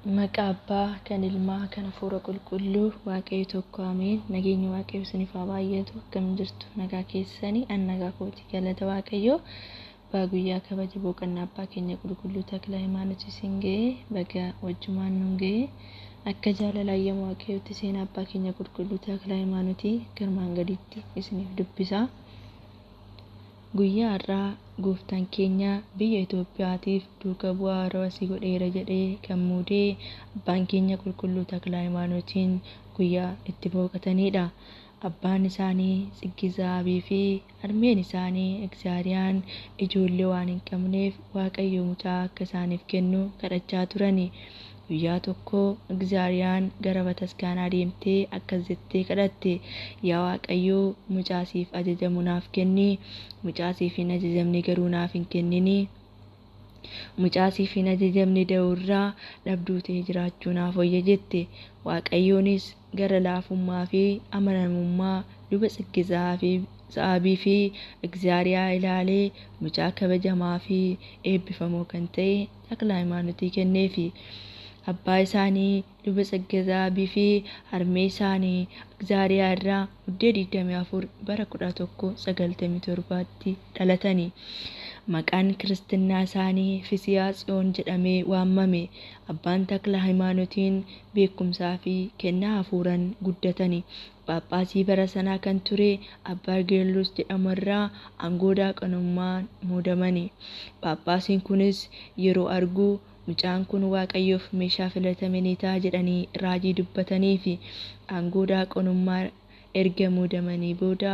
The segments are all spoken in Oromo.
Maqaa Abbaa, kan Ilmaa, kan Hafuura Qulqulluu, Waaqayyo tokko Ameen. Nageenyi Waaqayyo isiniif haa baay'atu. Akkam jirtu nagaa keessanii? An nagaa kooti. Galata Waaqayyoo. Baa guyyaa kabaja boqonnaa Abbaa keenya qulqulluu Taklaa Hayimaanotii isin ga'ee baga wajjumaan nun ga'ee akka jaalala ayyaana Waaqayyootti seenaa Abbaa keenya qulqulluu Taklaa Hayimaanotii garmaan gaditti isiniif dubbisa. Guyyaa har'aa gooftaan keenya biyya Itoophiyaatiif duuka bu'aa rawasii godheera jedhee kan muudee Abbaan keenya qulqulluu Taklaa Hayimaanotiin guyyaa itti boqotanidha. Abbaan isaanii Tsiggizaabii fi harmeen isaanii Egzaariyaan ijoollee waan hin qabneef Waaqayyo mucaa akka isaaniif kennu kadhachaa turani. Guyyaa tokko Egzaariyaan gara bataskaanaa deemtee akkas jettee kadhatte, yaa Waaqayyoo mucaa siif ajajamu naaf kenni, mucaa siif hin ajajamne garuu naaf hin kennini. Mucaa siif hin ajajamne da'uurraa dhabduu ta'ee jiraachuu naaf wayya jette. Waaqayyoonis gara laafummaa fi amanamummaa luba Tsiggizaabii fi Egzaariyaa ilaalee mucaa kabajamaa fi eebbifamoo kan ta'e Taklaa Hayimaanotii kenneefi. Abbaa isaanii luba Tsiggizaabii fi harmee isaanii Egzaariyaa irraa muddee 24 bara 1197tti dhalatani. Maqaan kiristinnaa isaanii Fisiyaa Tsiyoon jedhamee waamame. Abbaan Taklaa Hayimaanotiin beekumsaa fi kennaa hafuuraan guddatani. Phaaphaasii bara sanaa kan ture Abbaa Geellos jedhamu irraa aangoo daaqonummaan muudamani. Phaaphaasiin kunis yeroo argu mucaan kun Waaqayyoof meeshaa filatame ni ta'a jedhanii raajii dubbatanii fi aangoo daaqonummaa erga muudamanii booda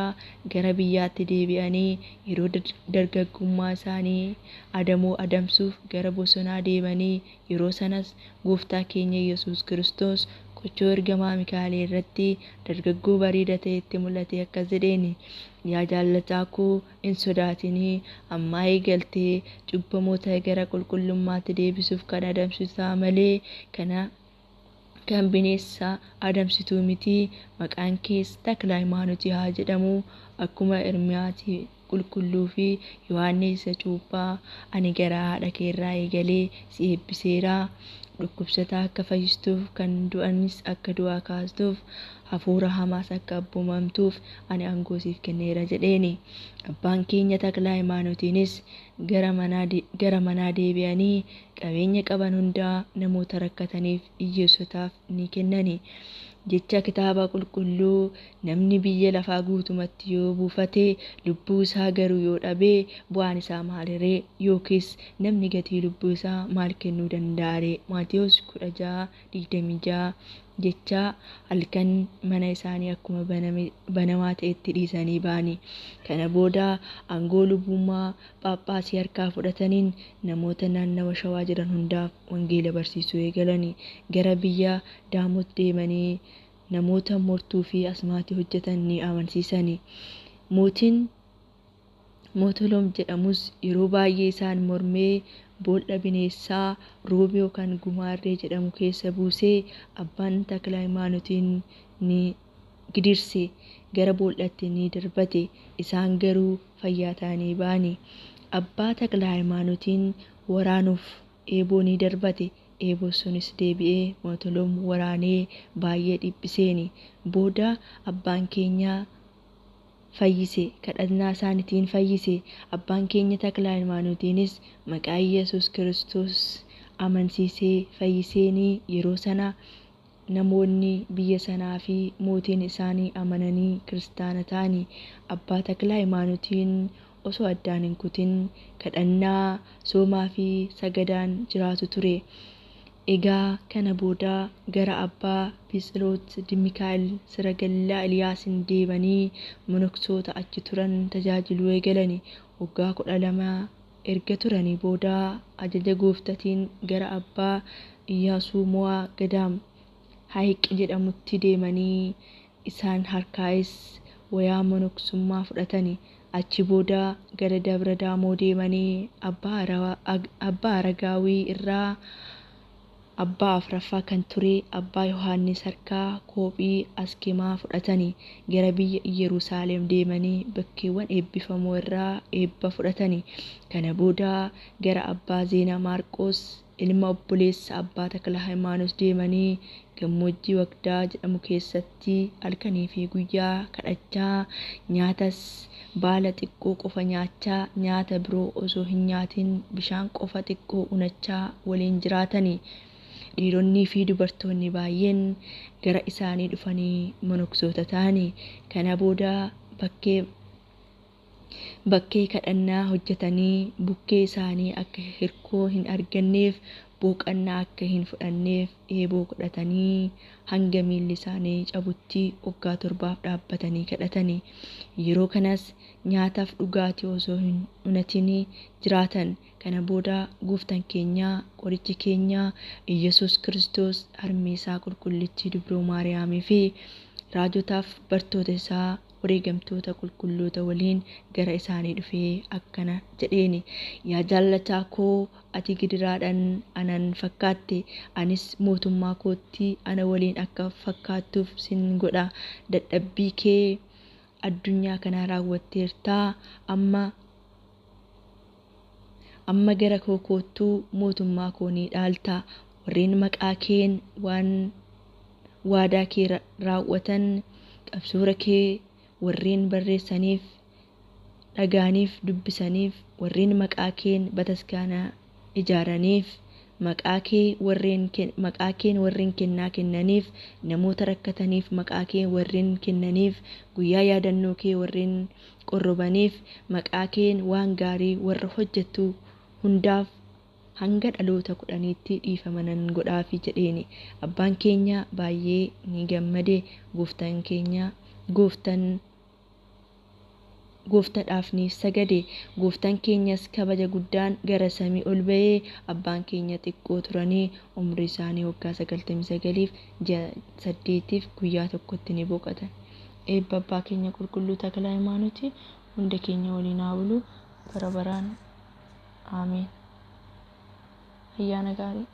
gara biyyaatti deebi'anii yeroo dargaggummaa isaanii adamoo adamsuuf gara bosonaa deemanii yeroo sanas gooftaa keenya Yesuus Kiristoos qochoo ergamaa Mikaa'el irratti dargaggoo bareeda ta'etti mul'ate akkas jedheeni, yaa jaallataa koo hin sodaatinii, ammaa eegaltee cubbamoota gara qulqullummaatti deebisuuf kan adamsisaa malee kan bineensa adamsituu miti. Maqaan kees Taklaa Hayimaanotii haa jedhamu. Akkuma Ermiyaatii qulqulluu fi Yohaannis isa cuuphaa, ani garaa haadha keerraa eegalee si eebbiseera. Dhukkubsataa akka fayyistuuf, kan du'anis akka du'aa kaastuuf, hafuura hamaas akka abboomamtuuf ani aangoo siif kenneera jedheeni. Abbaan keenya Taklaa Hayimaanotiinis gara manaa deebi'anii qabeenya qaban hundaa namoota rakkataniif hiyyeessotaaf ni kennani. Jecha kitaaba qulqulluu, namni biyya lafaa guutumatti yoo buufate lubbuu isaa garuu yoo dhabe bu'aan isaa maaliree? Yookiis namni gatii lubbuu isaa maal kennuu danda'aree? Maatewos 16:26. Jecha halkan mana isaanii akkuma banamaa ta'etti dhiisanii ba'ani. Kana booda aangoo lubummaa Phaaphaasii harkaa fudhataniin namoota naannawa Shawaa jiran hundaaf wangeela barsiisuu eegalani. Gara biyya Daamot deemanii namoota mortuu fi asmaatii hojjetan ni amansiisani. Mootiin Mootolom jedhamus yeroo baay'ee isaan mormee boolla bineensaa roobii yookaan gumaarree jedhamu keessa buusee abbaan Taklaa Hayimaanotiin ni gidirse, gara boollatti ni darbate. Isaan garuu fayyaa ta'anii ba'ani. Abbaa Taklaa Hayimaanotiin waraanuuf eeboo ni darbate. Eeboon sunis deebi'ee Mootolom waraanee baay'ee dhiphiseeni. Booda abbaan keenya fayyise, kadhannaa isaaniitiin fayyise. Abbaan keenya Taklaa Hayimaanotiinis maqaa Yesuus Kiristoos amansiisee fayyiseenii yeroo sana namoonni biyya sanaa fi mootiin isaanii amananii kiristaana ta'ani. Abbaa Taklaa Hayimaanotiin osoo addaan hin kutin kadhannaa, soomaa fi sagadaan jiraatu ture. Egaa kana booda gara abbaa Phitsiloot Mikaa'el Siragallaa Eliyaasin deemanii monoksoota achi turan tajaajiluu eegalani. Waggaa 12 erga turanii booda ajaja gooftaatiin gara abbaa Iyyaasuu Mo'aa Gadaam Hayiq jedhamutti deemanii isaan harkaayis wayaa monoksummaa fudhatani. Achi booda gara Dabra Daamoo deemanii abbaa Aragaawii irraa abbaa afuraffaa kan ture abbaa Yohaannis harkaa koophii askemaa fudhatani. Gara biyya Yerusaalem deemanii bakkeewwan eebbifamoo irraa eebba fudhatani. Kana booda gara abbaa Zeenaa Maarqos ilma obboleessa abbaa Takla Hayimaanoos deemanii gammoojjii Wagdaa jedhamu keessatti halkanii fi guyyaa kadhachaa nyaatas baala xiqqoo qofa nyaachaa nyaata biroo osoo hin nyaatin bishaan qofa xiqqoo unachaa waliin jiraatanii. Dhiironnii fi dubartoonni baay'een gara isaanii dhufanii monoksoota ta'anii. Kana booda bakkee kadhannaa hojjetanii bukkee isaanii akka hirkoo hin arganneef booqannaa akka hin fudhanneef eeboo godhatanii hanga miilli isaanii cabutti waggaa 7 dhaabbatanii kadhatanii. Yeroo kanas nyaataaf dhugaatii osoo hin unatin jiraatan. Kana booda Gooftaan keenya qorichi keenya Iyesuus Kiristoos harmee isaa qulqullichi Dubroo Maariyaamii fi raajotaaf bartoota isaa wareegamtoota qulqulloota waliin gara isaanii dhufee akkana jedheeni. Yaa jaallataa koo ati gidiraadhaan anan fakkaatte anis mootummaa kootti ana waliin akka fakkaattuuf sin godha. Dadhabbii kee addunyaa kana raawwatteertaa amma gara koo koottuu mootummaa koo ni dhaalta. Warreen maqaa keen waan waadaa kee raawwatan qabsuura kee warreen barreessaniif dhagaaniif dubbisaniif warreen maqaa keen bataskaana ijaaraniif maqaa keen warreen kennaa kennaniif namoota rakkataniif maqaa kee warreen kennaniif guyyaa yaadannoo kee warreen qorrobaniif maqaa keen waan gaarii warra hojjetu hundaaf hanga dhaloota 10tti dhiifamanan godhaafi jedheeni. Abbaan keenya baay'ee ni gammade. Gooftaadhaaf ni sagade. Gooftaan keenyas kabaja guddaan gara samii ol ba'ee abbaan keenya xiqqoo turanii umrii isaanii waggaa 99 ji'a 8 guyyaa tokkotti ni boqotan. Eebba abbaa keenya qulqulluu Takla Hayimaanooti hunda keenya waliin haa bulu bara baraan. Ameen. Ayyaana gaarii.